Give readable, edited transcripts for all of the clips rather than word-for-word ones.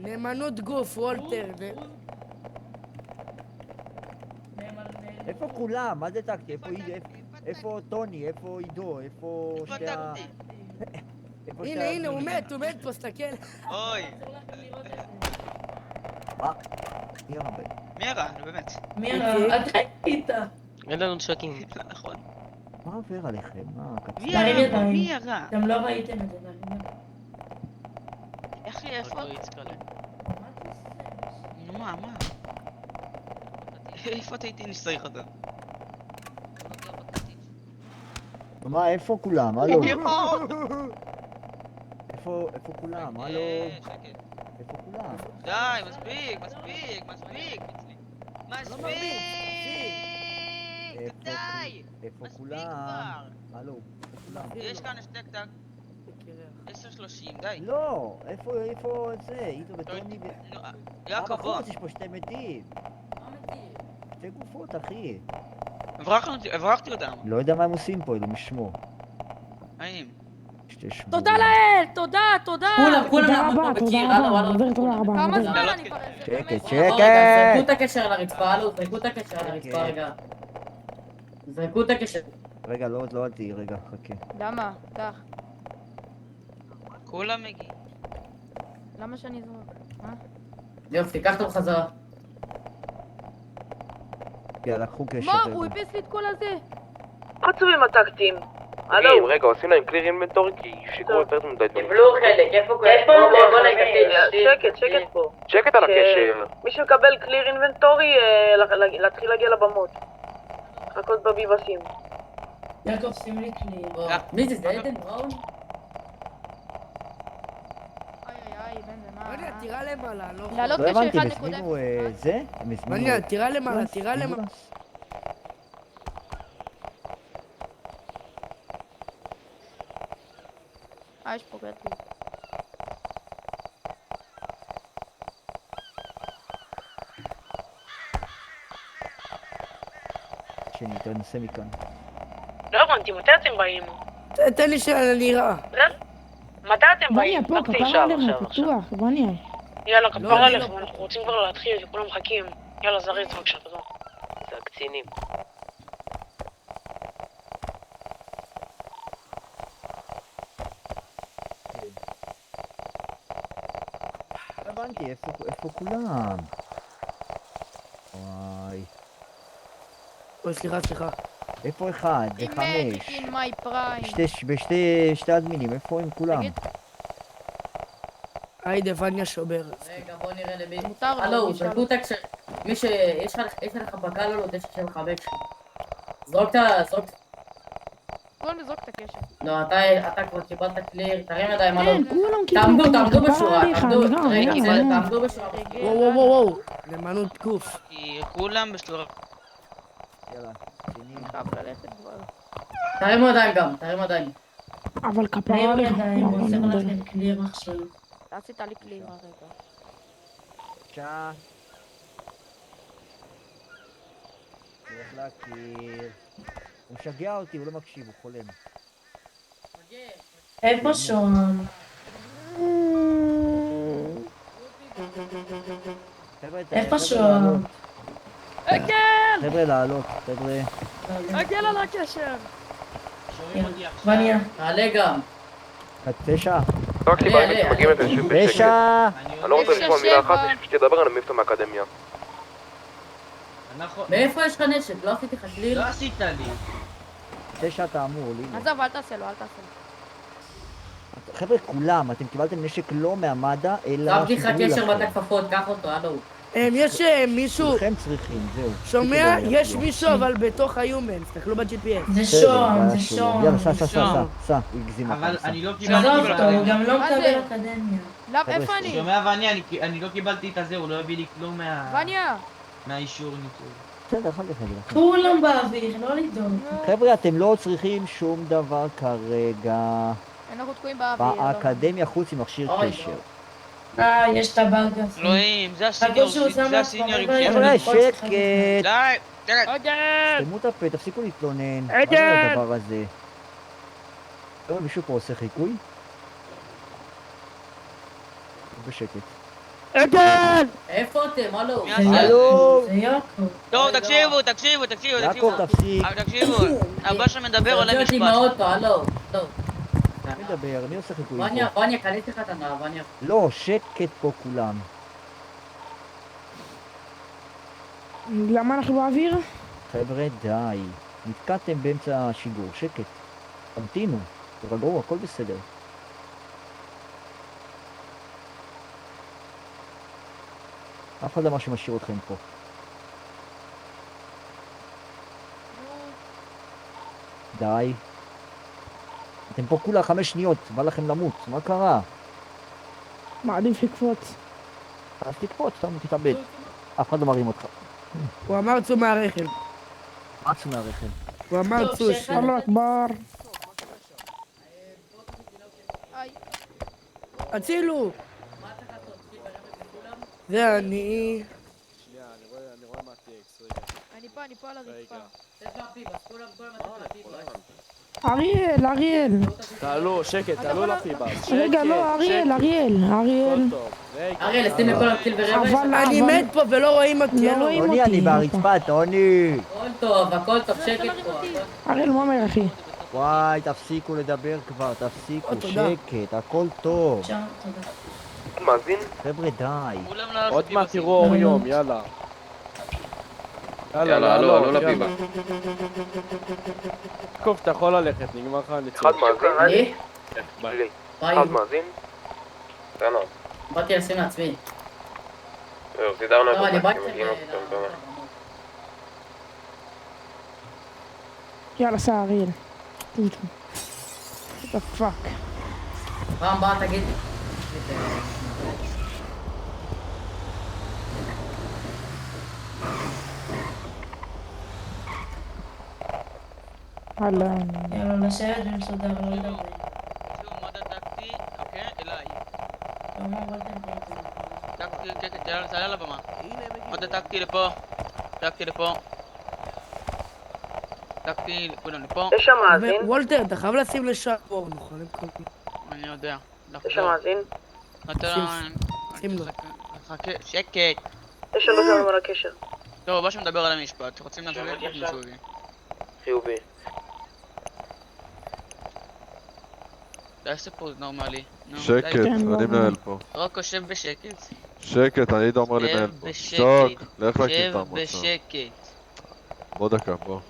נאמנות גוף, וולטר. איפה כולם? מה זה טקטי? איפה טוני? איפה עידו? איפה שתי ה... הנה, הוא מת פה, סתכל. אוי. מה? מי הרע? נו באמת. מירה, את ראית. אין לנו נשקים. נכון. מה עובר עליכם? מה? מי הרע? אתם לא ראיתם את זה, איך לי איפה? נו מה? איפה אתה איתי נסריך אותה? מה, איפה כולם? הלו? איפה כולם? הלו? איפה כולם? די, מספיק! די! איפה כולם? הלו? יש כאן השטק-טק 10:30, די. לא! איפה זה? עידו וטוני ו... יעקב, בוא. בחוץ יש פה שתי מתים. שתי גופות, אחי. הברחתי אותם. לא יודע מה הם עושים פה, אלו משמו. האם? תודה לאל! תודה! כולם תודה רבה. כמה זמן אני שקט. זרקו את הקשר על הרצפה, רגע. זרקו את הקשר. רגע, לא אל תהי, רגע, חכה. למה? קח. כולם מגיעים. למה שאני אזרוק? יופי, קח אותו בחזרה. יאללה, קחו קשר. מה? הוא איפס לי את כל הזה. עצובים הטקטיים. הלו. רגע, עושים להם קליר אינבנטורי כי שיקרו יותר מדי דברים. קיבלו חלק, איפה שקט פה. שקט על הקשר. מי שמקבל קליר אינבנטורי, להתחיל להגיע לבמות. לחכות בביבסים. יעקב, שים לי כלי. מי זה? זה עדן בראון? איי, בן זה מה? מניה, תירה למעלה, לא... לעלות לא הבנתי, קשר הם הזמינו זה? הם הזמינו... מניה, תירה למעלה. יש פה גרטי. שני, תנסה מכאן. לא הבנתי, מתי אתם באים? תן לי שנראה. מתי אתם בניה באים? פה, כפרה עליך, פתוח, בניה. יאללה, כפרה עליך, אנחנו רוצים כבר להתחיל, כולם מחכים. יאללה, זריז בבקשה, תודה. זה הקצינים. לא הבנתי, איפה כולם? וואי. אוי, סליחה. איפה אחד? היא בחמש. מת in my prime. בשתי אדמינים, איפה הם כולם? תגיד. היידה, וניה שובר. רגע, בוא נראה למי. מותר לו, הלו, נשאר. זרקו את הקשר. מי שיש לך בקל או לא, 975. זרוק. בוא נזרוק את הקשר. לא, אתה כבר קיבלת קליר, תרים ידיים, הלו. כן, כולם קיבלו. תעמדו בשורה, כפרה עליך, רגע. תעמדו בשורה. וואו. נאמנות גוף. כי כולם בשלורה. יאללה, שני. חייב ללכת כבר. תרימו ידיים גם, תרימו ידיים. אבל כפרה עליך. קליר עכשיו. אתה עשית לי קלימה רגע. שעה. הולך להכיר. הוא משגע אותי, הוא לא מקשיב, הוא חולם. איפה שוהם? איפה שוהם? חבר'ה, לעלות, חבר'ה. הגל על הקשר. וניה. תעלה גם. 9. רק סיבה שמגיעים את זה שוב בשקט. 9. אני לא רוצה לשמוע מילה אחת, אני פשוט אדבר, אני מעיף אותו מהאקדמיה. מאיפה יש לך נשק? לא עשיתי לך קליר? לא עשית לי. 9 אתה אמור, לילה. עזוב, אל תעשה לו. חבר'ה, כולם, אתם קיבלתם נשק לא מהמד"א, אלא... שמתי לך קשר בכפפות, קח אותו, הלו. יש מישהו... כולכם צריכים, זהו. שומע? יש מישהו אבל בתוך היומן, תסתכלו ב-GPS. זה שוהם. יאללה, סע, הוא הגזים אותך. אבל אני לא עזוב קיבלתי אותו, הוא גם לא מקבל אקדמיה. איפה אני? שומע וניה, אני לא קיבלתי את הזה, הוא לא הביא לי כלום וניה. מהאישור ניצול. בסדר, אחר כך נגיד לכם. כולם באוויר, לא לדאוג. חבר'ה, אתם לא צריכים שום דבר כרגע. אנחנו תקועים באוויר. באקדמיה חוץ ממכשיר קשר. יש את הבאגה. אלוהים, זה הסיניורים חבר'ה, שקט. די, סתמו את הפה, תפסיקו להתלונן. מה זה הדבר הזה? חבר'ה, מישהו פה עושה חיקוי? בשקט. עדן! איפה אתם? הלו? מי הלו? זה יעקב. טוב, תקשיבו. יעקב, תפסיק. תקשיבו, הבא שמדבר עולה תוציא אותי משפט. מהאוטו, הלו. טוב. מי מדבר? מי עושה חיפויים וניה, פה? וניה, קניתי לך את הנאה, וניה. לא, שקט פה כולם. למה אנחנו באוויר? חבר'ה, די. נתקעתם באמצע השיגור, שקט. תמתינו, תרגעו, הכל בסדר. אף אחד לא מה שמשאיר אתכם פה. די. אתם פה כולה 5 שניות, בא לכם למות, מה קרה? מעדיף לקפוץ. אז תקפוץ, תתאבד. אף אחד לא מרים אותך. הוא אמר צאו מהרכב. רץ מהרכב. הוא אמר טוב, צאו. שאחד- אללה אכבר. הצילו! מה צריך לעשות? כולם? זה אני... שנייה, אני רואה מה TX, רגע. אני פה על הרצפה. תן מהפיבס, כולם אתם מהפיבס. אריאל. תעלו, שקט, תעלו לפיבס. רגע, לא, אריאל. הכל טוב. רגע. אריאל, שים לכולם קיל ורבע. אני מת פה ולא רואים אותי. לא אין לו. רואים טוני, אני אותי. ברצפה, טוני. הכל טוב, שקט פה. אריאל, מה אומר, אחי? וואי, תפסיקו לדבר כבר, תפסיקו, תודה. שקט, הכל טוב. שם, תודה. מאזין? חבר'ה, די. כולם לעשות עוד מעט פיבסים. תראו אור יום, יאללה. יאללה, לעלות, לא יאללה. לפיבה. יעקב, אתה יכול ללכת, נגמר לך אחד הנציאות. מאזין? ביי. אחד ביי. מאזין? בסדר. באתי לשים לעצמי. זהו, סידרנו לא, אני הכל. באתי... מגיעים אותם, יאללה, סע, אריאל. טוטו. what the fuck. פעם הבאה תגיד. אהלן. יאללה, לשבת ומסודר, לא לדבר. תקשיבו, מוד הטקטי, אוקיי? אליי. טקטי, כן, תעלה על הבמה. מוד הטקטי לפה. טקטי לפה. טקטי, כולם לפה. יש שם מאזין? וולטר, אתה חייב לשים לשעבור, נכון? אני יודע. יש שם מאזין? שים לו. חכה, שקט. יש שלוש ימים על הקשר. טוב, הבא שמדבר על המשפט. רוצים להמשיך משהו? חיובי. תעשה פה נורמלי. נו, שקט, די. אני מנהל פה. רק יושב בשקט. שקט, אני אומר לנהל שב פה. בשקט. שוק, לך להקים את שב המועצה. בשקט. בוא דקה, בוא.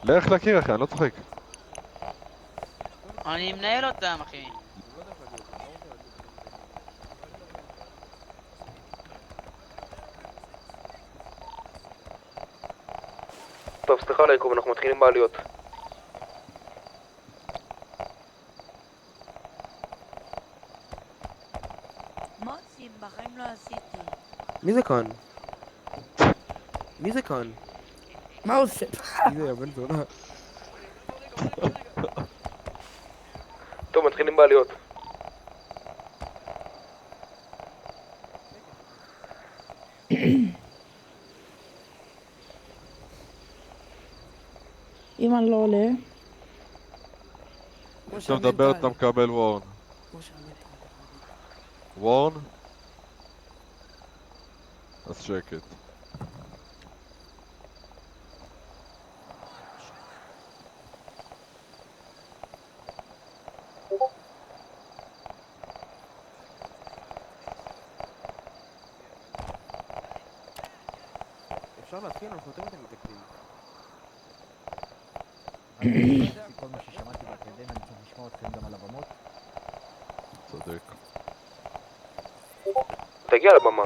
לך להכיר אחי, אני לא צוחק. אני מנהל אותם, אחי. טוב, סליחה על העיכוב, אנחנו מתחילים בעליות. מוצים, בחיים לא עשיתי. מי זה כאן? מי זה כאן? מה הוא עושה? מי זה, הבן זונה? טוב, מתחילים בעליות. אם אני לא עולה, כשאתה מדבר אתה מקבל וורן. וורן? אז שקט. אפשר להתחיל? אנחנו יותר מדי מתקנים. כל מה ששמעתי באקדמיה, אני צריך לשמוע אתכם גם על הבמות. צודק. תגיע לבמה.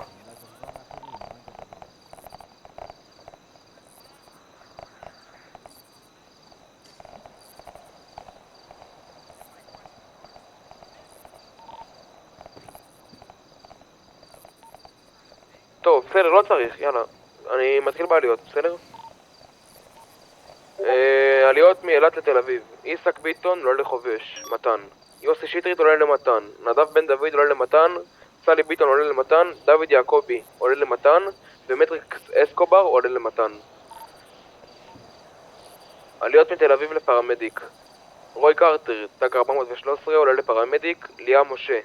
טוב, בסדר, לא צריך, יאללה. אני מתחיל בעליות, בסדר? עליות מאילת לתל אביב. איסק ביטון עולה לחובש, מתן. יוסי שטרית עולה למתן. נדב בן דוד עולה למתן. סלי ביטון עולה למתן. דוד יעקבי עולה למתן. ומטריקס אסקובר עולה למתן. עליות מתל אביב לפרמדיק. רוי קרטר, תג 413 עולה לפרמדיק. ליאם משה,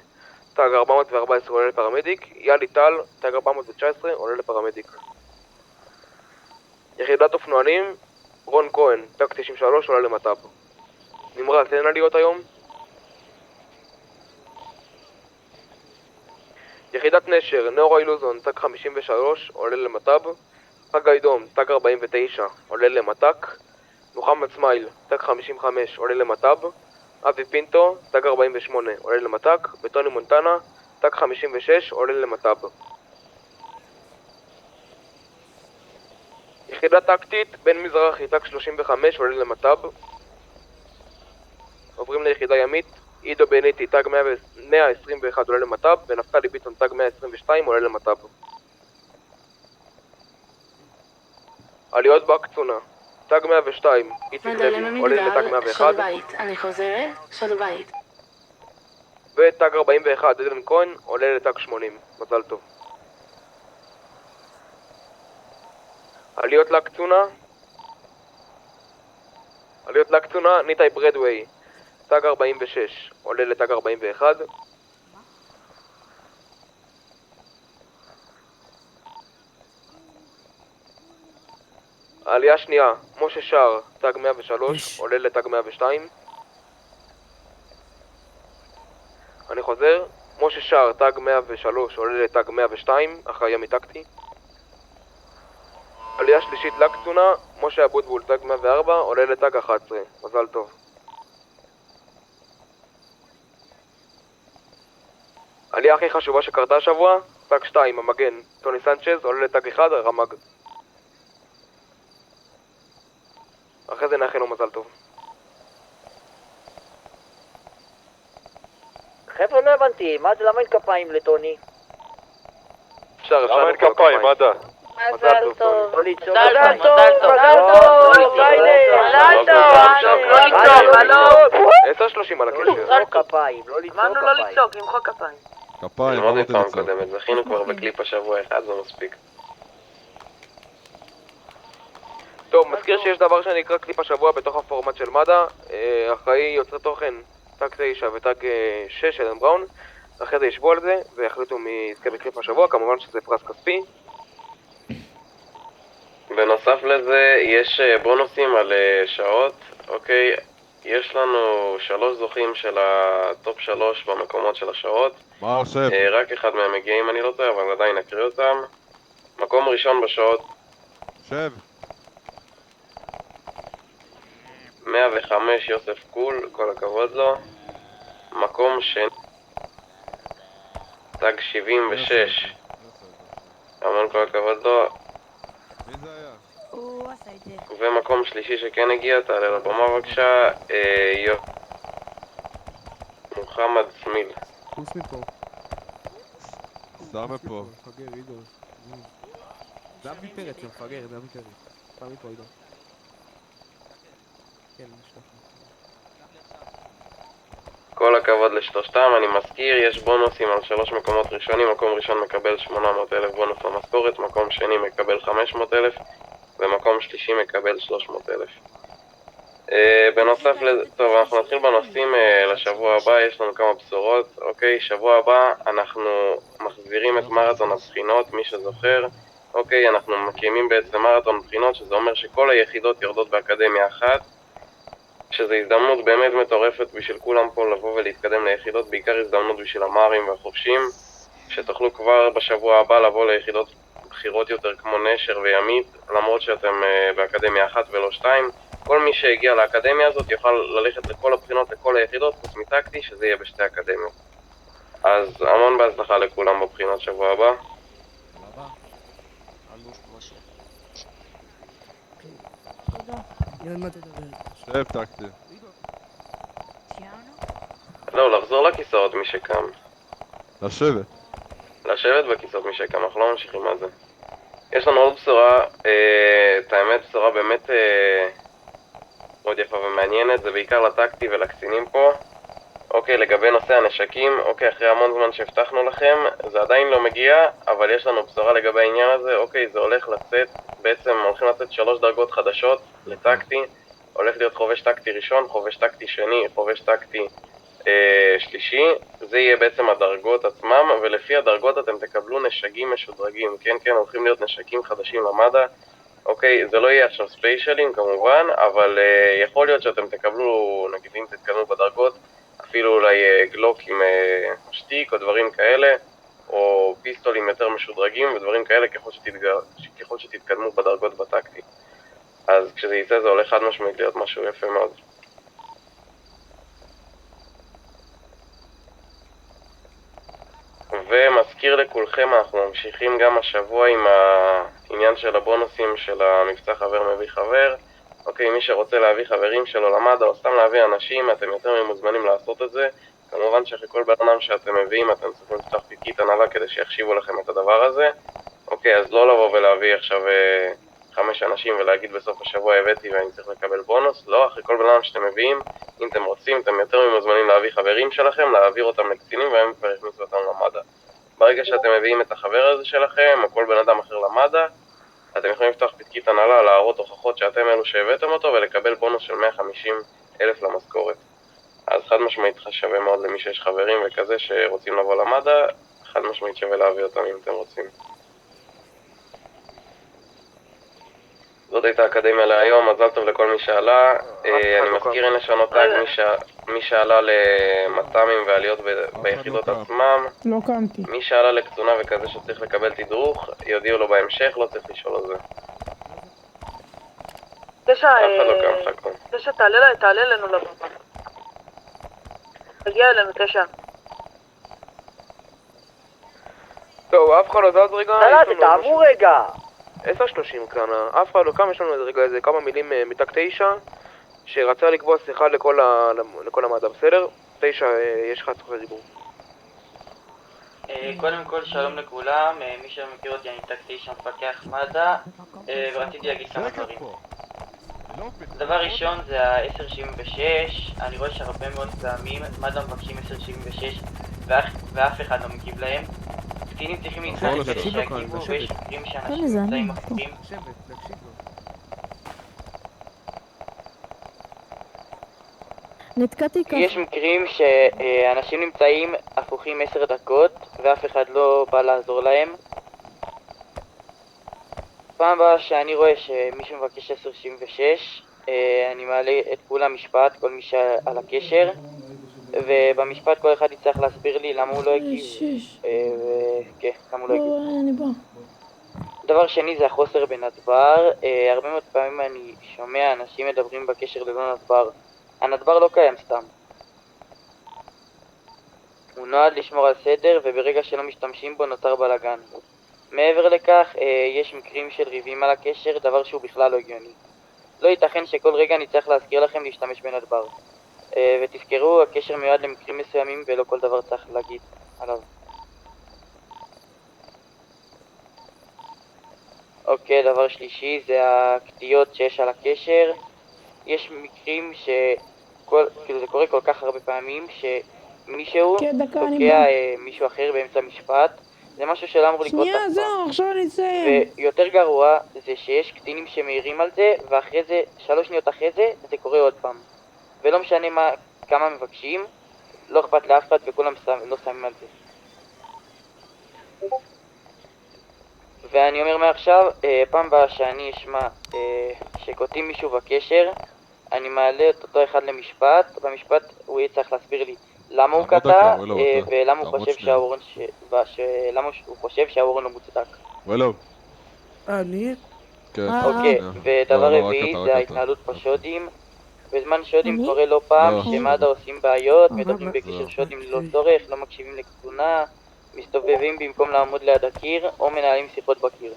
טאג 414 עולה לפרמדיק. יאלי טל, טאג 419 עולה לפרמדיק. יחידת אופנוענים, רון כהן, טאג 93 עולה למט"ב. נמרץ, אין עליות היום? יחידת נשר, נאור אילוזון, טאג 53 עולה למט"ב. חגי דום, טאג 49 עולה למט"ק. מוחמד סמייל, טאג 55 עולה למט"ב. אבי פינטו, טאג 48 עולה למט"ק. וטוני מונטנה, טאג 56 עולה למט"ב. יחידה טקטית, בן מזרחי, טאג 35 עולה למט"ב. עוברים ליחידה ימית, עידו בניטי, טאג 121 עולה למט"ב. ונפתלי ביטון, טאג 122 עולה למט"ב. עליות בקצונה, טאג 102, איציק לוי, עולה לטאג 101. אני חוזרת, שוד בית. וטאג 41, עדן כהן, עולה לטאג 80. מזל טוב. עליות לקצונה, ניטאי ברדווי, טאג 46, עולה לטאג 41. העלייה שנייה, משה שר, טאג 103, עולה לטאג 102. אני חוזר, משה שר, טאג 103, עולה לטאג 102, אחראי ימי טקטי. עלייה שלישית לקצונה, משה אבוטבול, טאג 104, עולה לטאג 11. מזל טוב. עלייה הכי חשובה שקרתה השבוע, טאג 2, המגן, טוני סנצ'ז, עולה לטאג 1, רמ"ג. אחרי זה נאחל לו מזל טוב. חבר'ה, לא הבנתי, מה זה, למה אין כפיים לטוני? אפשר למה אין כפיים, מד"א? מזל טוב. לא לצעוק. מזל טוב, מזל טוב, 10:30 על הקשר. לא כפיים, לא לצעוק אמרנו לא כפיים. לצעוק, למחוא כפיים. כפיים, עוד לא פעם תצעק. קודמת, זכינו כבר בקליפ השבוע אחד, זה מספיק. טוב, מזכיר שיש דבר שנקרא קליפ השבוע בתוך הפורמט של מד"א. אחראי יוצרי תוכן, טאג 9 וטאג 6 אלן בראון. אחרי זה ישבו על זה ויחליטו מי יזכה בקליפ השבוע, כמובן שזה פרס כספי. בנוסף לזה יש בונוסים על שעות, אוקיי? יש לנו 3 זוכים של הטופ 3 במקומות של השעות. מה עושה? רק אחד מהם מגיע אם אני לא טועה, אבל עדיין נקריא אותם. מקום ראשון בשעות שב. 105 יוסף קול, כל הכבוד לו. מקום שני טאג 76, המון כל הכבוד לו. מי זה היה? הוא עשה את זה. ומקום שלישי שכן הגיע, תעלה לבמה בבקשה, מוחמד סמיל. חוץ מפה. סע מפה. מפגר, עידו. זה אבי פרץ, זה מפגר, זה אבי פרץ. פעם מפה, עידו. כן, נשלח. כל הכבוד לשלושתם. אני מזכיר, יש בונוסים על 3 מקומות ראשונים. מקום ראשון מקבל 800,000 בונוס למשכורת, מקום שני מקבל 500,000 ומקום שלישי מקבל 300,000. בנוסף לזה, טוב, אנחנו נתחיל בנושאים לשבוע הבא. יש לנו כמה בשורות. אוקיי, שבוע הבא אנחנו מחזירים את מרתון הבחינות, מי שזוכר. אוקיי, אנחנו מקימים בעצם מרתון בחינות, שזה אומר שכל היחידות יורדות באקדמיה אחת, שזו הזדמנות באמת מטורפת בשביל כולם פה לבוא ולהתקדם ליחידות, בעיקר הזדמנות בשביל המערים והחופשים, שתוכלו כבר בשבוע הבא לבוא ליחידות בחירות יותר כמו נשר וימית, למרות שאתם באקדמיה אחת ולא 2. כל מי שהגיע לאקדמיה הזאת יוכל ללכת לכל הבחינות, לכל היחידות, חוץ מטקטי, שזה יהיה בשתי אקדמיות. אז המון בהצלחה לכולם בבחינות שבוע הבא. שב טקטי. סיימנו? לא, לחזור לכיסאות מי שקם. לשבת. לשבת בכיסאות מי שקם, אנחנו לא ממשיכים על זה. יש לנו עוד בשורה, את האמת בשורה באמת מאוד יפה ומעניינת, זה בעיקר לטקטי ולקצינים פה. אוקיי, לגבי נושא הנשקים, אוקיי, אחרי המון זמן שהבטחנו לכם, זה עדיין לא מגיע, אבל יש לנו בשורה לגבי העניין הזה. אוקיי, זה הולך לצאת, בעצם הולכים לצאת 3 דרגות חדשות לטקטי. הולך להיות חובש טקטי ראשון, חובש טקטי שני, חובש טקטי שלישי, זה יהיה בעצם הדרגות עצמם, ולפי הדרגות אתם תקבלו נשקים משודרגים, כן, הולכים להיות נשקים חדשים למד"א. אוקיי, זה לא יהיה עכשיו ספיישלים כמובן, אבל יכול להיות שאתם תקבלו, נגיד אם תתקדמו בדרגות, אפילו אולי גלוק עם משתיק או דברים כאלה, או פיסטולים יותר משודרגים ודברים כאלה ככל שתתקדמו בדרגות בטקטי. אז כשזה יצא זה הולך חד משמעית להיות משהו יפה מאוד. ומזכיר לכולכם, אנחנו ממשיכים גם השבוע עם העניין של הבונוסים של המבצע חבר מביא חבר. אוקיי, מי שרוצה להביא חברים שלו למד"א או סתם להביא אנשים, אתם יותר מוזמנים לעשות את זה. כמובן שאחרי כל בן אדם שאתם מביאים, אתם צריכים לפתוח פתקית הנהלה כדי שיחשיבו לכם את הדבר הזה. אוקיי, אז לא לבוא ולהביא עכשיו 5 אנשים ולהגיד בסוף השבוע הבאתי ואני צריך לקבל בונוס. לא, אחרי כל בן אדם שאתם מביאים, אם אתם רוצים, אתם יותר מוזמנים להביא חברים שלכם, להעביר אותם לקצינים והם כבר יכניסו אותם למד"א. ברגע שאתם מביאים את החבר הזה שלכם, או כל בן אדם אחר למד"א, אתם יכולים לפתוח פתקית הנהלה, להראות הוכחות שאתם אלו שהבאתם אותו ולקבל בונוס של 150,000 למשכורת. אז חד משמעית שווה מאוד למי שיש חברים וכזה שרוצים לבוא למד"א, חד משמעית שווה להביא אותם אם אתם רוצים. זאת הייתה האקדמיה להיום, מזל טוב לכל מי שעלה. אני מזכיר הנה שנותג מי שעלה למט"מים ועליות ביחידות עצמם. לא קמתי. מי שעלה לקצונה וכזה שצריך לקבל תדרוך, יודיעו לו בהמשך, לא צריך לשאול על זה. 9, תעלה אלינו לבמה. תגיע אלינו 9. טוב, אף אחד לא זז רגע? תעברו רגע! 10:30 כאן, אף אחד לא קם, יש לנו איזה כמה מילים מתק 9 שרצה לקבוע שיחה לכל המד"א, בסדר? 9, יש לך זכות דיבור. קודם כל שלום לכולם, מי שמכיר אותי אני תק 9 מפקח מד"א ורציתי להגיד כמה דברים. דבר ראשון זה ה-1076, אני רואה שהרבה מאוד פעמים מד"א מבקשים 1076 ואף אחד לא מגיב להם. קצינים צריכים להתחלק כדי שיגיבו ויש מקרים שאנשים נמצאים הפוכים. נתקעתי ככה. יש מקרים שאנשים נמצאים הפוכים 10 דקות ואף אחד לא בא לעזור להם. פעם הבאה שאני רואה שמישהו מבקש 1076 אני מעלה את כולם משפט, כל מי שעל הקשר, ובמשפט כל אחד יצטרך להסביר לי למה הוא לא הגיב. כן, למה הוא לא הגיב. דבר שני זה החוסר בנדבר. הרבה מאוד פעמים אני שומע אנשים מדברים בקשר ללא נדבר. הנדבר לא קיים סתם. הוא נועד לשמור על סדר וברגע שלא משתמשים בו נותר בלגן. מעבר לכך, יש מקרים של ריבים על הקשר, דבר שהוא בכלל לא הגיוני. לא ייתכן שכל רגע אני צריך להזכיר לכם להשתמש בנדבר. ותזכרו, הקשר מיועד למקרים מסוימים ולא כל דבר צריך להגיד עליו. אוקיי, דבר שלישי זה הקטיות שיש על הקשר. יש מקרים כאילו זה קורה כל כך הרבה פעמים שמישהו תוקע מישהו אחר באמצע משפט. זה משהו שלא אמור לקרות שנייה, זהו, עכשיו אני אסיים. ויותר גרוע זה שיש קטינים שמעירים על זה ואחרי זה, 3 שניות אחרי זה, זה קורה עוד פעם. ולא משנה כמה מבקשים, לא אכפת לאף אחד וכולם לא שמים על זה. ואני אומר מעכשיו, פעם הבאה שאני אשמע שקוטעים מישהו בקשר, אני מעלה את אותו אחד למשפט, במשפט הוא יהיה צריך להסביר לי למה הוא קטע ולמה הוא חושב שהאורן לא מוצדק. וואלו. אני? כן. אוקיי, ודבר רביעי זה ההתנהלות בשודים. בזמן שודים קורה לא פעם שמד"א עושים בעיות, מדברים בקשר שודים ללא צורך, לא מקשיבים לקצונה, מסתובבים במקום לעמוד ליד הקיר או מנהלים שיחות בקיר.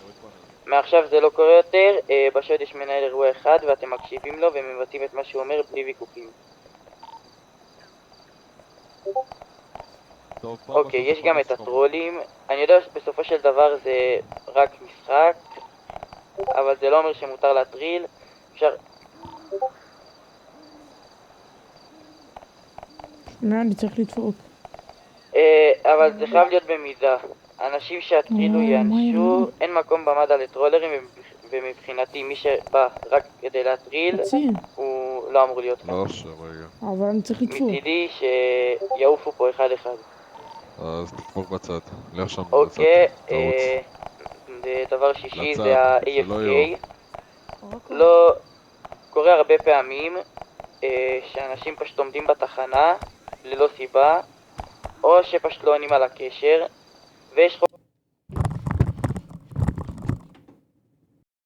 מעכשיו זה לא קורה יותר, בשוד יש מנהל אירוע אחד ואתם מקשיבים לו ומבצעים את מה שהוא אומר בלי ויכוחים. אוקיי, יש גם את הטרולים. אני יודע שבסופו של דבר זה רק משחק, אבל זה לא אומר שמותר להטריל. אפשר... אני צריך לדפוק. אבל זה חייב להיות במידה. אנשים שהטרילו יענשו, אין מקום במד"א לטרולרים, ומבחינתי מי שבא רק כדי להטריל, לא אמור להיות כאן. לא עכשיו רגע. אבל אני צריך לדפוק. מצידי שיעופו פה אחד אחד. אז תדפוק בצד. לך שם בצד. אוקיי, תרוץ. דבר שישי לצד, זה שלא ה-AFK. לא... קורה הרבה פעמים שאנשים פשוט עומדים בתחנה ללא סיבה, או שפשוט לא עונים על הקשר, ויש